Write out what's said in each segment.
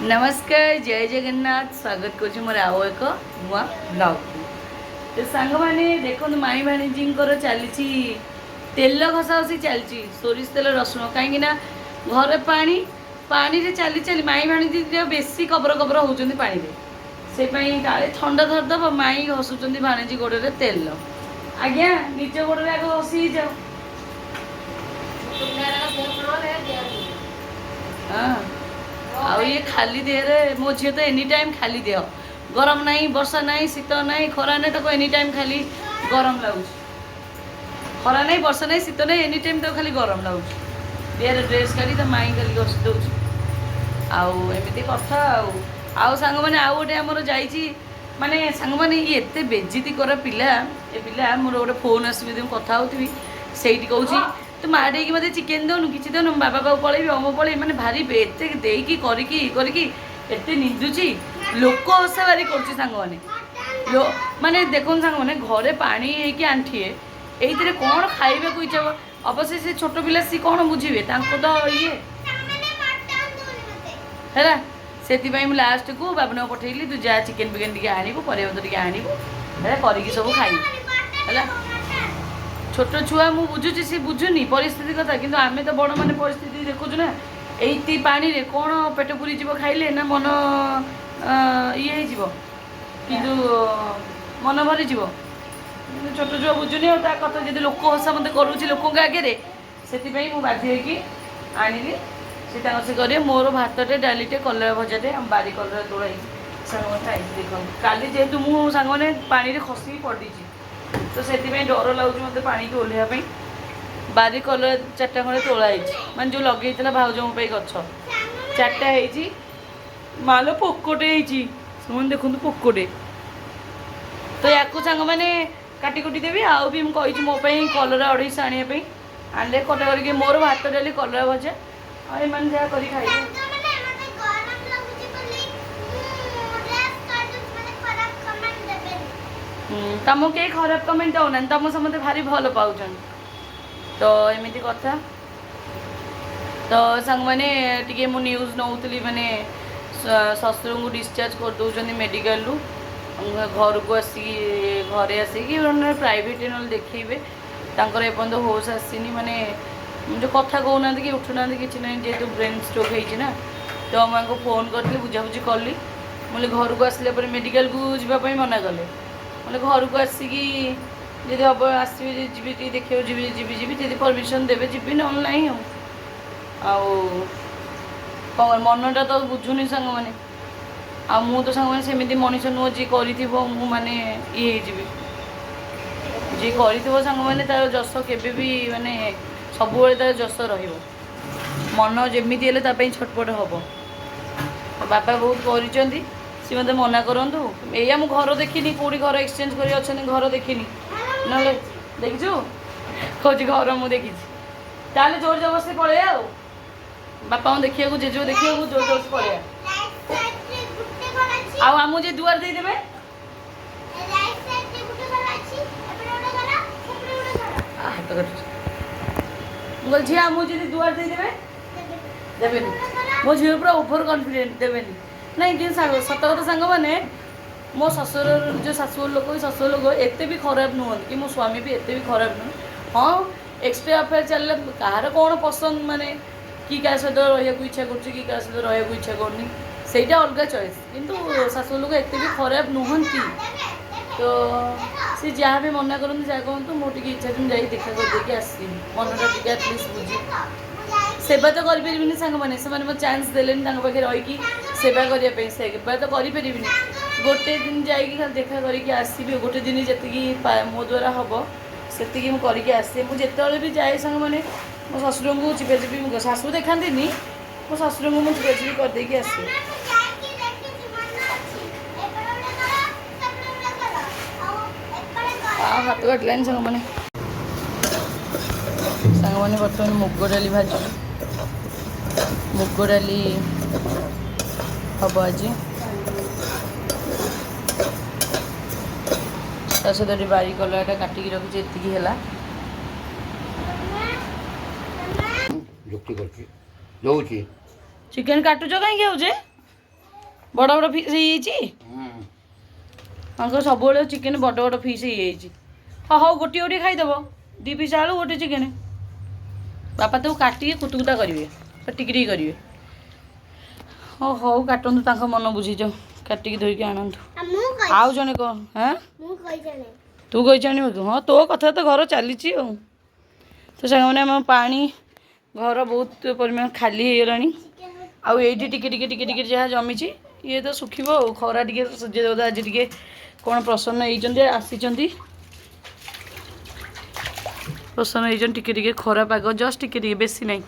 नमस्कार जय जगन्नाथ स्वागत कर मोर आउ एक नुआ ब्लॉग तो सांग मैंने देखो माई भाणीजी चली तेल घसा घसी चलती सोरिष तेल रसुण कहीं घर पानी पानी रे चली चली माई भाणीजी बेसी कबर कबर होती पानी रे से काले थंडा धरदब माई घसुच्च भाणीजी गोड़े तेल आज्ञा निज गोड़े आगे घसी जाओ हाँ आउ ये खाली देहरे मो झी तो एनी टाइम खाली देह गरम नहीं वर्षा नहीं शीत नहीं खरा नहीं तो एनी टाइम खाली गरम लगुच खरा नहीं वर्षा नहीं शीत नहीं एनी टाइम तो खाली गरम लगुच देहरे ड्रेस काढ़ी तो माई खाली घसी दौच आमती कथा आउ सांग मैंने आउ गोटे आमर जाइए माने सांग मैंने ये एत बेजिति कर पिला ए पिला मोर गोटे फोन आसबि कथा होती से कहूँ तू माड़े मत चिकेन दौनु कि दौनु बाबा पाक पलैबी अमो पलैबी मैंने भारी एत देकी करके निंदुची लोक हसा भारी कर माने देखो सांग मैंने घरे पानी होगी आंठिए ये कौन खाइबा को इच्छा अवश्य से छोट पिला सी कौन बुझे तो ये है से लास्ट को बाबन पठेली तू जा चिकेन फिकेन टी आणबू परिवा टी आणबू है सब खाई है छोट छुआ मु बुझुची सी बुझुनी परिस्थिति कथा किंतु आमे तो बड़ माने परिस्थिति देखुछु ना एई पानी रे कोन पेट पुरी जीव खाइले ना मन ये हे जीव किंतु मन भरी जीव छोट छुआ बुझुनी और ता कथा जदि लोक हसा मते करूची लोक के आगे रे सेति पई मु बाध्य हे कि आनिली से तांग से करे मोर भातटे डालीटे कलरा भजाटे हम बारी कलरा तोड़ाई सांग मते आई देखो काली जेतु मु सांग माने पानी रे खसी पड़ी तो से डर लगुच मत पा की ओह्लैवाई बारी कलर चार्टा खंडे तोलाई मान जो लगे भाउज मो गच चार्टा माल पोकोटे शुण देखु पोकोटे तो या सांग मैंने काटी कुटी देवी आउ भी मुझे मोपाई कलरा 250 आने आने कटा करके मोर भात डाली कलरा भजा आने जहाँ कर खाई तुमको कई खराब कमेंट दौना तुम समझे भारी भल पाँच तो एमती कथा तो सांग मैंने टी मु न्यूज नौली मैंने शशुर को डिस्चार्ज कर दौरान मेडिकल घर को आसिक घरे आसिक प्राइवेट ना देखेबे एपर्त होश आसनी माने जो कथा कहना कि उठुना कि ना जेहतु ब्रेन स्ट्रोक होना तो मुझे फोन करके बुझाबुझी कली मुझे घर को आसला मेडिकल को जावाई मना कले मतलब घर को आसिकी जब हम आसबे जी देखिए जी परमिशन देवे जी ना नहीं कौन मनटा तो बुझुनी सांग मैंने मु तो सांग मैंने सेमती मनीष नुह जी माने ये जी कर सांग मैंने तार जस केबे भी माने सब तार जस मन जमी छटपट हम बापा बहुत कर सी मत मना करूँ या मु घर देखनी कौटी घर एक्सचेंज कर घर देखनी ना देखीचु कौच घर मुझे देखी ताले जोर जबरदस्ती पड़े बापा देखा जेजो देखा जोर जबरदस्ती पड़े आम जे दुआर दे देबे झी आम जी दुआर दे देबे देवे मो झी पूरा ओभर कॉन्फिडेंट देवे नहीं कि सत कथा सांग मैंने मो ससुर जो शाशुर लोक ससुर लोक एत भी खराब नुहत कि मो स्वामी भी एत भी खराब नुह हाँ एक्सट्रा अफेयर चल कहार कौन पसंद माने कि क्या सहित रहा इच्छा कर क्या सहित रहा इच्छा करनी सेटा अलग चॉइस किंतु शाशुर लोक एत भी खराब नुहंती तो सी जहाँ भी मना करते जहाँ कहतु मोटे इच्छा तुम जा देखा करदेकी आसबि मनटा टी एटलिस्ट बुझी सेवा तो करें सांग मैंने से मत चान्स देले पाखे रहीकि सेवा करने सेवा तो करें गोटे दिन जाकि खाली देखा करके आसबि गोटे दिन जी मो द्वारा हम से मुझे आसे मुझे भी जाए सांग मैंने मो ससुर को चिपे चिपी शाशु देखाती मो ससुर को मुझे चिपे चिपी करदेकी आसे हाथ काटलानी सांग मैंने बर्तमान मुग डाली भाजु मुग डाली हम आज सहित बारी कलरटा काटिकी रखी एति है चिकेन काटुच कहीं बड़ बड़ फिश हो सब चिकेन बड़ बड़ फिश हो हाँ गोटे गोटे खाईदेव 2 पिस आलू गोटे चिकेन बापा तो काटिके कुतुकुता करेंगे टिकी करेंगे हाँ हौ काटतु तांको मन बुझीज काटिकी धोईकी आणतु आउ जने कौन हाँ तू कही जान हाँ तो कथा तो घर चली तो सामने आम पानी घर बहुत परिमाण खाली हो गलानी आउ ये टिके जहाँ जमी ये तो सुखिबो खरा टिके सूर्य आज टिके कौन प्रसन्न होती आसी प्रसन्न होती टिके खरा पाग जस्ट टिके बेसी नहीं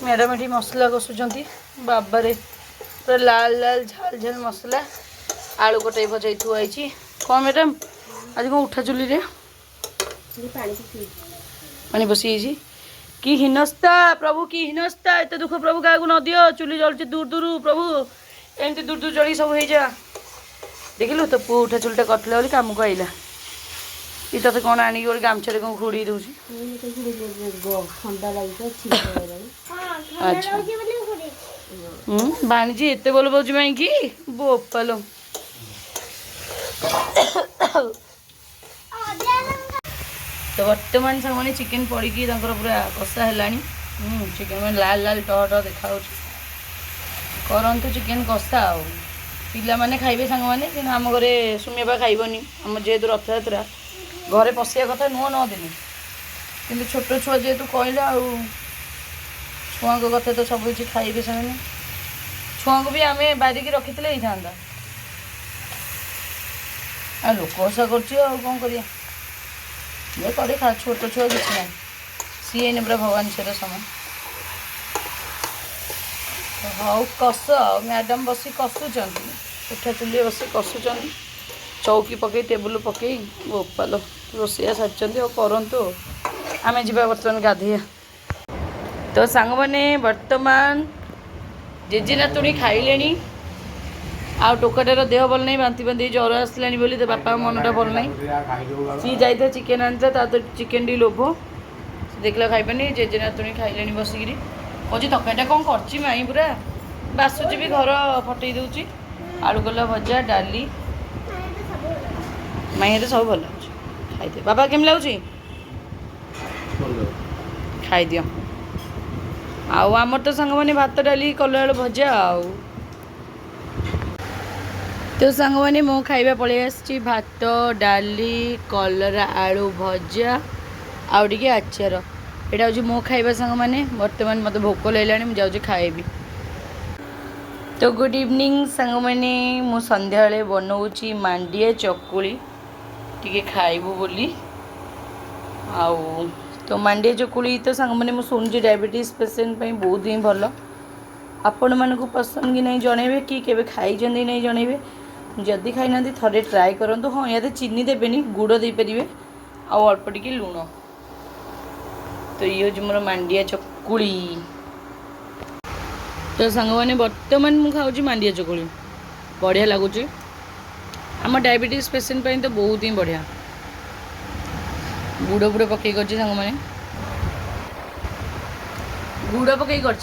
मैडम ये मसला कषुंट बाबारे पूरा लाल लाल झाल झाल मसला आलू कटाई भजाई थुआई कौन मैडम आज कौन उठा चुली रे पानी बसी कि हिनस्ता प्रभु की हिनस्ता एत दुख प्रभु क्या न दियो चुली जलुची दूर दूर प्रभु एमती दूर दूर चढ़ी सब हो जा देखिलु तो पु उठा चुलटा कटले बोली काम को आइला ये तो कौन आनिक गोटे गामछा कौन घोड़ी दूसरी अच्छा बाणीजी एत बोल बोझ माइकी बोपालो तो बर्तमान सामने चिकेन पड़ी पूरा कषा है चिकेन लाल लाल टह देखा करंतु चिकेन कषा आ पिला माने खाइबे सांग माने कि आम घरे सुमेबा खाइबनी आम जेहेतु रथयात्रा घरे पशिया कथा नुह 9 दिन कि छोट छुआ जेहेतु कहला आ छुआ कथा तो सब किसी खाइबे से छुआ को भी आम बारिकी रखी था आ लोक आशा कर कौन करिया ये करे खा छोट छुआ किसी ना सी ने पूरा भगवान से समय हाउ कष मैडम बसी कषुचान उठा चुली बस कषुचान चौकी पकई टेबुल पकई बोपाल रोसैया सारी करतु आम जा बर्तमान गाधे तो सांग मैंने बर्तमान जेजे नातुणी खाइले आ टोकाटार देह भल नहीं बांति बांति ज्वर आसला बोली तो बापा मनटा भल नहीं सी जाता चिकेन आनता तो चिकेन टी लोभ देखला खाइबानी जेजे नातुणी खाइले बसिकी कौच तकाटा कौन कर माई पूरा बासुची भी घर फटई दूची आलू कला भजा डाली माई तो सब भल खाई बाबा केम लगुच खाई दियो आउ आमर तो सांग मैंने भात डाली कला आलू भजा आउ तो सांग मैंने मो खाइबा पलि आसी भात डाली कलरा आलू भजा आउ टिके आचार यहाँ हूँ मो खाइबा सांग मैंने बर्तमान मत भोक लगे मुझे खाइबी तो गुड इवनिंग सांग मैंने मु संध्या बनाऊँगी मांडिया चकुली टिके खाइबू बोली आउ तो मांडिया चकुली तो सांग मैंने मुझे शुणुची डायबिटीज पेसेंट बहुत ही भल आपण मानक पसंद कि नहीं जनइबे कि केबे खाई नहीं जनइबे जदि खाई ना थे ट्राए करूँ हाँ या चीनी देवेनि गुड़ दे पारे आउ अल्प टिके लुण तो ये हूँ मोर मांडिया चकुली तो सांग मैंने बर्तमान मुझे खाऊँ मांडिया चकुली बढ़िया लगुच आम डायबिटीज पेसेंट तो बहुत ही बढ़िया गुड़ गुड़ पकई कर सांग मैंने गुड़ पकई कर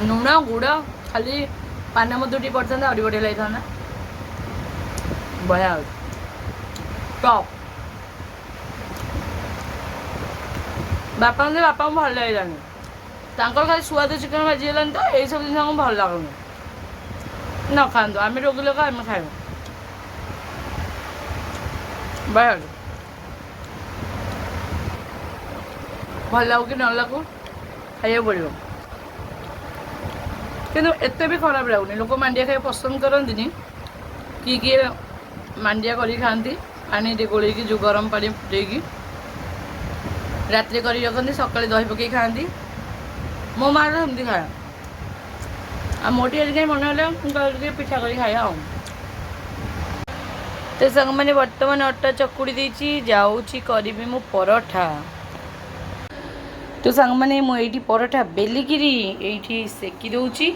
लुण गुड़ खाली पान मधुर टी पड़ता आहरी बढ़िया लगी था बढ़िया टॉप बापा बापा भल लगे खाली सुआद चिकेन भाजीगला तो यही सब जिन भल लगुनि न खातु आम रोगी लोक आम खाइब बढ़िया भल लगू कि न लगू खाइबा पड़ो किंतु एत भी खराब लगुनि लोक मांडिया खाई पसंद करती किए मांडिया कर खाती पानी गोल जो गरम पानी फुटेकी रात कर रखती सका दही पकई खाती मो माँ सेमती खाए आ मोटी आज कहीं मन है पिठा कर खाया तो सांग मैंने बर्तमान अटा चकुड़ी देती जाऊँगी करी मु पराठा तो सांग मैंने मुझे पराठा बेलिकी ये सेकी दूची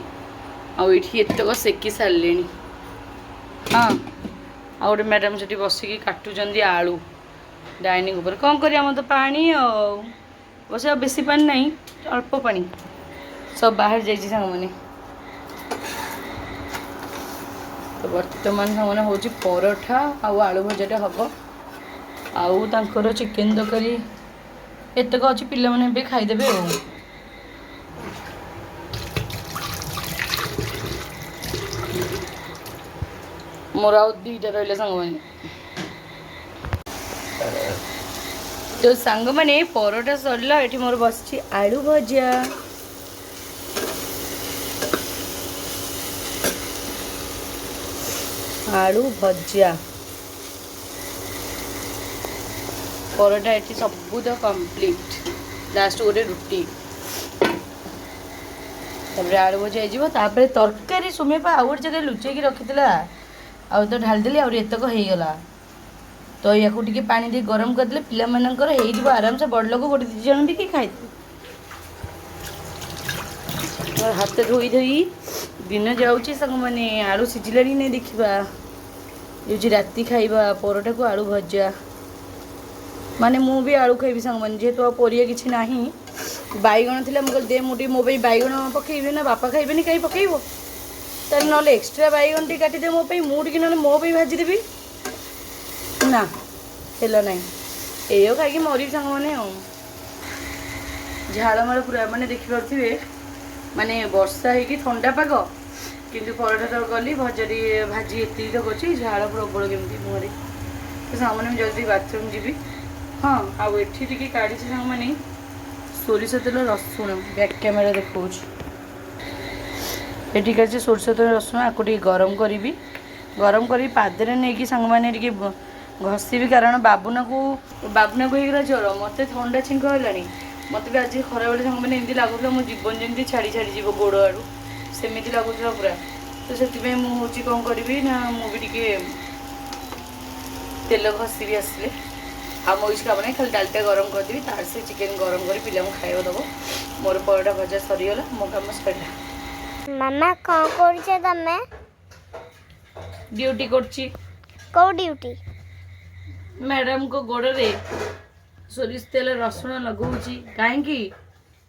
आतक सेकी सारे हाँ आ गए मैडम से बसिकी काटुंट आलू डाइनिंग ऊपर कौन कर तो पानी बस बेसी पानी नहीं अल्प पानी सब बाहर जाइए सांग मैंने तो बर्तमान सांग मैंने हूँ परोठा आलू भजाटा हम आउ तांकर चिकेन तरकारी एतक अच्छी पे खाईदेवे मोर आउ दुईटा रहा सांग मैंने तो सांग मैंने परोठा सरला ये मोर बस आलू भजा आलू भजा परोठा ये सबू तो कम्प्लीट लास्ट गोटे रुटी तापर आलू भजा हो तरकारी सुमे आउ गोटे जगह लुचेक रखी आउ तो ढालदेली आतक होगला तो या पानी दे गरम करदे पिला आराम से बड़ लोक गोटे दी जन भी खाई हाथ धोई धोई दिन जाऊँगी सांग मैंने आलू सिझिला नहीं देखा ये राति खाइबा परोटा को आलू भजा माने मु भी आलू खाइबी सांग मैंने जेहेतु परिया किसी ना बैगण थी मुझे दे मुझे मो बैगण पकईबे ना बापा खाइबे कहीं पकईब ताल ना एक्सट्रा बैगण टी काटिदे मोपाई मुझे ना मो भाजीदेवी ना हेला ना ये खाई मरी सांग मैंने झाड़माड़ पूरा माने देखिपे माने वर्षा हो ठंडा पाग किंतु परोठा तो गली भजारी भाजी एति तो कर झाड़ प्रबल केमती मुहर तो सामने जल्दी बाथरूम जी हाँ आउ एठी काढ़ी सांग मैंने सोरिष तेल रसुण बैक कैमेरा देखा ये कर सोरिष तेल रसुण आपको गरम करी गरम कर पादे नहीं सांग मैंने घसी कारण बाबुना को होगा ज्वर मत ठंडा छिंक है मत भी आज खरा बेले सांग मैंने एमती लगुला मो जीवन जमी छाड़ी छाड़ी जीव गोड़ आड़ू सेमती लगुला पूरा तो से मुझे कौन करी ना मुझे तेल घसी आसले आ मो काम नहीं खाली डालटा गरम करदेवी तार से चिकेन गरम कर पिला खाइब दब मोर परोटा भजा सरीगला मो काम सरला मामा कौन करछे तमे ड्यूटी करछि को ड्यूटी मैडम को गोड़ रे सोरिष तेल रसुण लगौछि काहेकि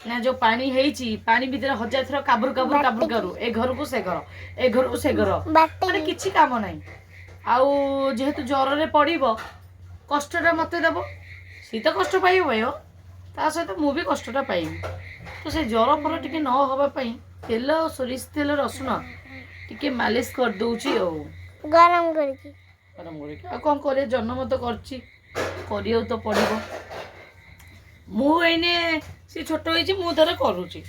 ना जो पानी हेछि पानी भीतर हजार थर काबुर काबुर काबुर करू ए घर को से घर ए घर को से घर माने किछि काम नाही आउ जेहेतु ज्वर रे पड़िबो कष्टटा मत देव सी तो कष्ट पाइब भाई ता सहित मु भी कष्टटा पाइबी तो से ज्वर फर टी न हवापाई तेल सोरिष तेल रसुण टी मालिश कर दौची गरम करके कौन कर जन्म तो कर तो पड़ो मुझे सी छोट होती मुझे करुच्ची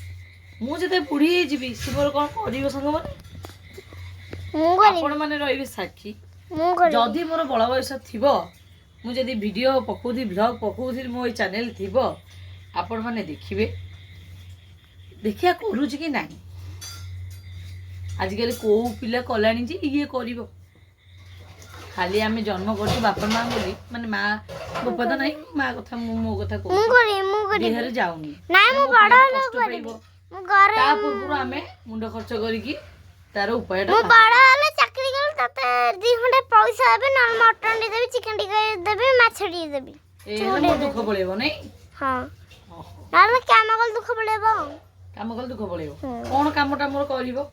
मुझे बुढ़ी जी सी मोर कौन कर सांग मैंने रही साक्षी जदि मोर बड़ बयस थी मुझे वीडियो पकाऊी ब्लॉग पकाऊी मो चैनल थी आपण मैंने देखिए देखिया करुच्ची कि ना आजिकल कौ पिला कलानी जे ये कर खाली आम जन्म कर बापा माँ बोली माने माँ बापा तो नहीं माँ कथा मो कथा कहर जाऊनी पूर्व आम मुंड खर्च करी तार उपाय चाकरी तते 2 घंटा पैसा देबे न मटन दी देबे चिकन दी देबे माछ दी देबे ए दुख पड़ेबो नहीं हां नाले काम कल दुख पड़ेबो दुख पड़ेबो कोन कामटा मोर करिवो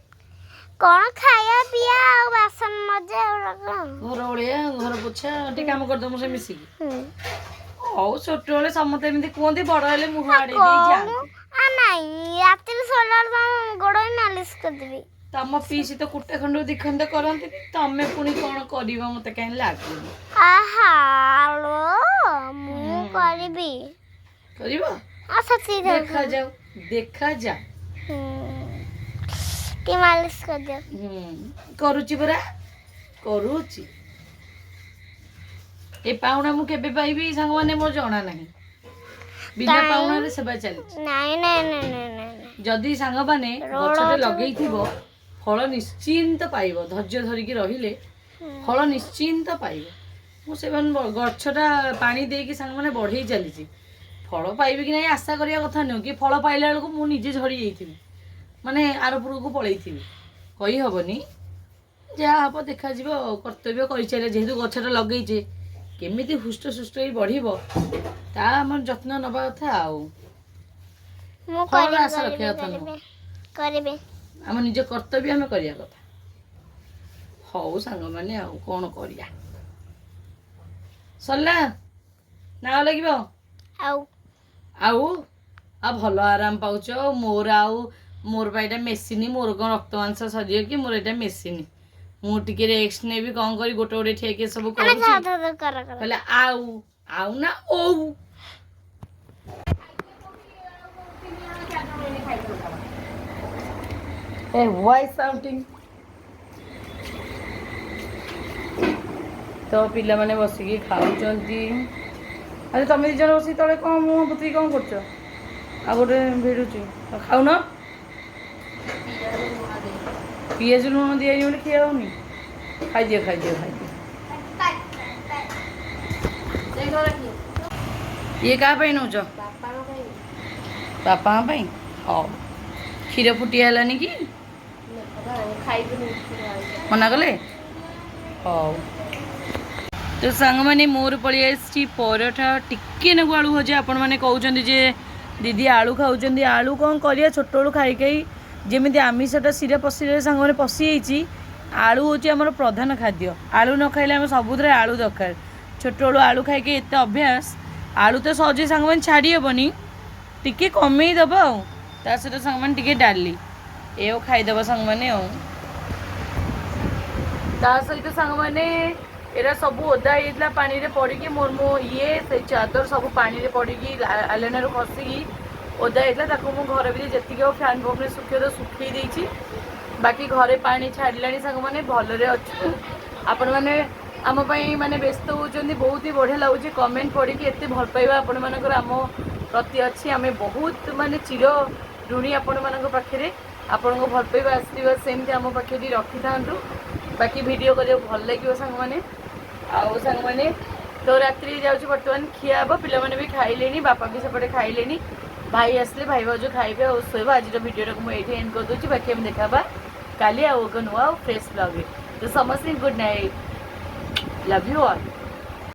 कोन खाया पिया आ बासन मजे घर ओलिया घर पोछा टी काम कर दमु से मिसी ओ छोट वाले समते एमती कोंदी बड़ हेले मुह आड़े दे जा आ नहीं रात सोलर गोड़ मालिश कर देबी तम पीसी तो कुटे खंड दिखंड करती तमें पुणी कौन कर मत कहीं लगे देखा जाओ देखा जा मालिश कर दे करुची परा करुची ए पाउना मु केबे पाइबी सांग माने मोर जणा नहीं बिना पाउना रे सेबा चली नहीं नहीं नहीं नहीं जदी सांग माने गछटे लगेई थिबो फल निश्चिंत पाइब धैर्य धरिकी रहिले फल निश्चिंत पाइब मुझे गछटा पानी देकी सांग मैंने बढ़े चली फल पाइबी कि नहीं आशा करने कथा नुह कि फल पाइला बेलू मुझे झड़ी जाइए माने आरपुर को पलि कही हेनी जहाँ हम देखा कर्तव्य कर जेहेतु गछटा लगे केमी हुष्ट सुष्ट बढ़ ता जत्न नवा कथा आशा रखा कथा नुह କରିବେ। ଆମ ନିଜ କର୍ତ୍ତବ୍ୟ ଆମେ କରିବା କଥା। ହଉ ସାଙ୍ଗମାନେ ଆଉ କ'ଣ କରିବା। ସରିଲା ନା ଆଉ ଲାଗିବ? ଆଉ ଆଉ ଆଉ ଭଲ ଆରାମ ପାଉଛ। ମୋର ବା ଏଇଟା ମେସିନ୍। ମୋର କ'ଣ ରକ୍ତ ମାଂସ ସରିବ କି? ମୋର ଏଇଟା ମେସିନ୍। ମୁଁ ଟିକେ ରେଷ୍ଟ ନେବି, କ'ଣ କରି ଗୋଟେ ଗୋଟେ ଠେକେ ସବୁ କରୁଛି। କହିଲେ ଆଉ ନା ଓଉ। Hey, why shouting? ତ ପିଲାମାନେ ବସିକି ଖାଉଛନ୍ତି। ଆରେ ତମେ ଦି ଜଣ ବସିକି ତଳେ କ'ଣ ମୁହଁ ପୋତିକି କ'ଣ କରୁଛ? ଆଉ ଗୋଟେ ଭିଡ଼ୁଛି। ଖାଉନ? ପିଆଜ ଲୁଣ ଦିଆହେଇନି ବୋଲି ଖିଆ ହଉନି। ଖାଇଦିଅ। ଇଏ କାହା ପାଇଁ ନେଉଛ? ବାପାଙ୍କ ପାଇଁ। ହଉ। କ୍ଷୀର ଫୁଟିଆ ହେଲାନି କି? ମନା କଲେ? ହଉ। ତ ସାଙ୍ଗମାନେ ମୋର ପଳେଇ ଆସିଛି ପରଠା, ଟିକେ ନାକୁ ଆଳୁ ଭଜା। ଆପଣମାନେ କହୁଛନ୍ତି ଯେ ଦିଦି ଆଳୁ ଖାଉଛନ୍ତି। ଆଳୁ କ'ଣ କରିବା, ଛୋଟବେଳୁ ଖାଇ ଯେମିତି ଆମିଷଟା ଶିରା ପଶିରେ ସାଙ୍ଗମାନେ ପଶିଯାଇଛି। ଆଳୁ ହେଉଛି ଆମର ପ୍ରଧାନ ଖାଦ୍ୟ। ଆଳୁ ନ ଖାଇଲେ ଆମେ ସବୁଥିରେ ଆଳୁ ଦରକାର। ଛୋଟବେଳୁ ଆଳୁ ଖାଇକି ଏତେ ଅଭ୍ୟାସ। ଆଳୁ ତ ସହଜେ ସାଙ୍ଗମାନେ ଛାଡ଼ି ହେବନି, ଟିକେ କମେଇ ଦେବ ଆଉ। ତା ସହିତ ସାଙ୍ଗମାନେ ଟିକେ ଡାଲି ଏও ଖାଇଦେବ ସାଙ୍ଗମାନେ ଆଉ। ତା ସହିତ ସାଙ୍ଗମାନେ ଏରା ସବୁ ଓଦା ହେଇଯାଇଥିଲା ପାଣିରେ ପଡ଼ିକି। ମୋ ସେ ଚାଦର ସବୁ ପାଣିରେ ପଡ଼ିକି ଆଲେନାରୁ ଖସିକି ଓଦା ହେଇଥିଲା। ତାକୁ ମୁଁ ଘର ଭିତରେ ଯେତିକି ଆଉ ଫ୍ୟାନ୍ ପମ୍ପରେ ଶୁଖେଇ ଦେଇଛି। ବାକି ଘରେ ପାଣି ଛାଡ଼ିଲାଣି ସାଙ୍ଗମାନେ, ଭଲରେ ଅଛୁ। ଆପଣମାନେ ଆମ ପାଇଁ ମାନେ ବ୍ୟସ୍ତ ହେଉଛନ୍ତି, ବହୁତ ହି ବଢ଼ିଆ ଲାଗୁଛି। କମେଣ୍ଟ ପଢ଼ିକି ଏତେ ଭଲ ପାଇବା ଆପଣମାନଙ୍କର ଆମ ପ୍ରତି ଅଛି। ଆମେ ବହୁତ ମାନେ ଚିର ଋଣୀ ଆପଣମାନଙ୍କ ପାଖରେ। ଆପଣଙ୍କ ଭଲ ପାଇବା ଆଶୀର୍ବାଦ ସେମିତି ଆମ ପାଖରେ ରଖିଥାନ୍ତୁ। ବାକି ଭିଡ଼ିଓ କରିବାକୁ ଭଲ ଲାଗିବ ସାଙ୍ଗମାନେ। ଆଉ ସାଙ୍ଗମାନେ ତ ରାତ୍ରି ଯାଉଛି ବର୍ତ୍ତମାନ ଖିଆ ହେବ। ପିଲାମାନେ ବି ଖାଇଲେଣି, ବାପା ବି ସେପଟେ ଖାଇଲେଣି। ଭାଇ ଆସିଲେ ଭାଇ ଭାଉଜ ଖାଇବେ ଆଉ ଶୋଇବ। ଆଜିର ଭିଡ଼ିଓଟାକୁ ମୁଁ ଏଇଠି ଏଣ୍ଡ କରିଦେଉଛି। ବାକି ଆମେ ଦେଖା ହେବା କାଲି ଆଉ ଏକ ନୂଆ ଆଉ ଫ୍ରେଶ୍ ବ୍ଲଗ୍ରେ। ତ ସମସ୍ତେ good night, love you all.